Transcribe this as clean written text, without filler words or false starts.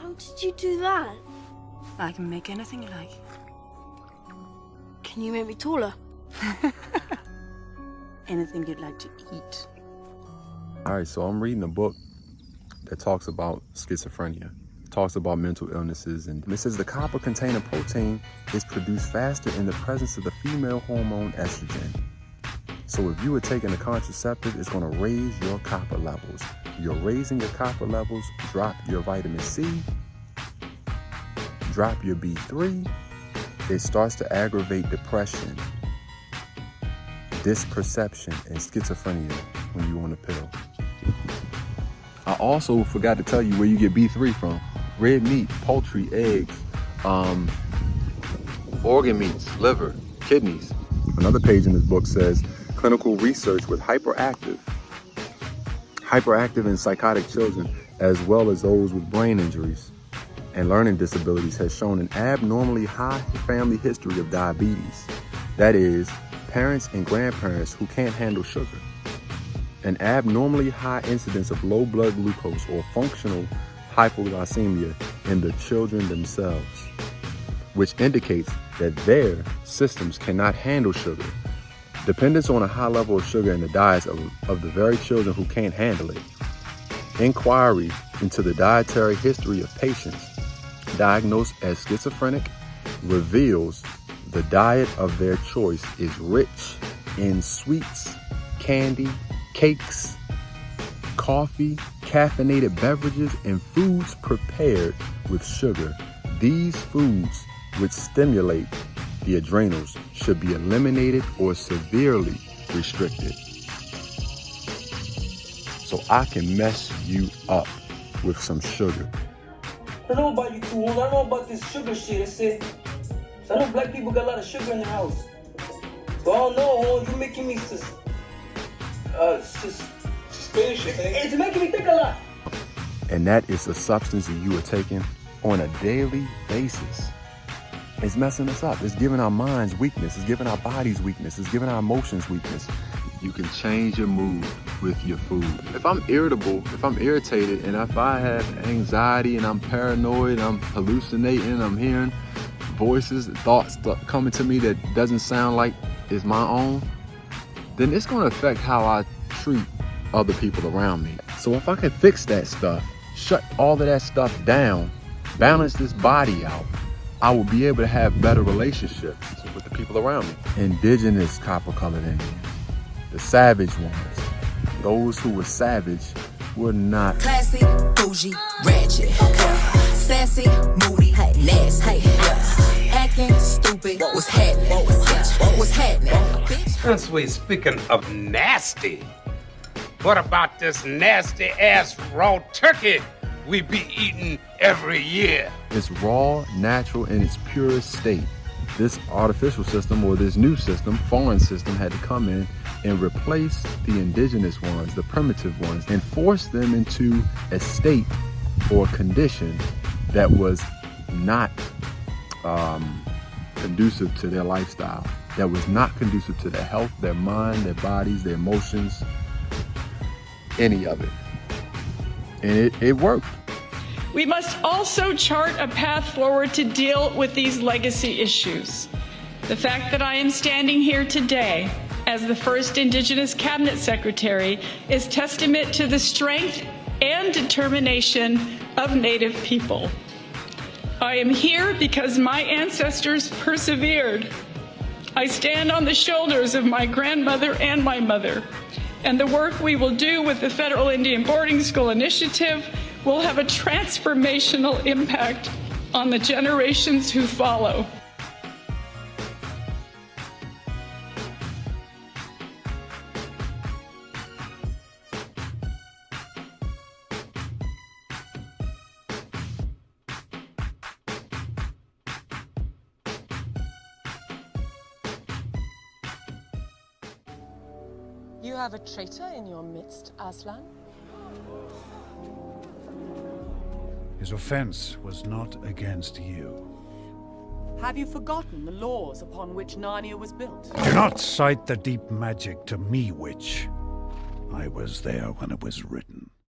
How did you do that? I can make anything you like. Can you make me taller? Anything you'd like to eat. All right, so I'm reading a book that talks about schizophrenia, talks about mental illnesses, and it says the copper-containing protein is produced faster in the presence of the female hormone estrogen. So if you were taking a contraceptive, it's going to raise your copper levels. You're raising your copper levels, drop your vitamin C, drop your B3. It starts to aggravate depression, dysperception, and schizophrenia when you on a pill. I also forgot to tell you where you get B3 from. Red meat, poultry, eggs, organ meats, liver, kidneys. Another page in this book says, clinical research with hyperactive and psychotic children, as well as those with brain injuries and learning disabilities, has shown an abnormally high family history of diabetes. That is, parents and grandparents who can't handle sugar. An abnormally high incidence of low blood glucose or functional hypoglycemia in the children themselves, which indicates that their systems cannot handle sugar. Dependence on a high level of sugar in the diets of the very children who can't handle it. Inquiry into the dietary history of patients diagnosed as schizophrenic reveals the diet of their choice is rich in sweets, candy, cakes, coffee, caffeinated beverages, and foods prepared with sugar. These foods, which stimulate the adrenals, should be eliminated or severely restricted. So I can mess you up with some sugar. I don't know about you two, I don't know about this sugar shit. It's it. I know black people got a lot of sugar in their house. So I don't know, you making me suspicious. It's making me think a lot. And that is a substance that you are taking on a daily basis. It's messing us up. It's giving our minds weakness. It's giving our bodies weakness. It's giving our emotions weakness. You can change your mood with your food. If I'm irritable, if I'm irritated, and if I have anxiety and I'm paranoid, I'm hallucinating, I'm hearing voices, thoughts coming to me that doesn't sound like it's my own, then it's going to affect how I treat other people around me. So if I can fix that stuff, shut all of that stuff down, balance this body out, I will be able to have better relationships with the people around me. Indigenous copper-colored Indians, the savage ones, those who were savage were not classy, bougie, ratchet, sassy, moody, nasty, acting stupid. What's happening? What's happening? Since we speaking of nasty, what about this nasty ass raw turkey we be eating every year? It's raw, natural, in its purest state. This artificial system, or this new system, foreign system, had to come in and replace the indigenous ones, the primitive ones, and force them into a state or condition that was not conducive to their lifestyle, that was not conducive to their health, their mind, their bodies, their emotions, any of it. And it worked. We must also chart a path forward to deal with these legacy issues. The fact that I am standing here today as the first Indigenous Cabinet Secretary is testament to the strength and determination of Native people. I am here because my ancestors persevered. I stand on the shoulders of my grandmother and my mother, and the work we will do with the Federal Indian Boarding School Initiative will have a transformational impact on the generations who follow. You have a traitor in your midst, Aslan? His offense was not against you. Have you forgotten the laws upon which Narnia was built? Do not cite the deep magic to me, witch. I was there when it was written.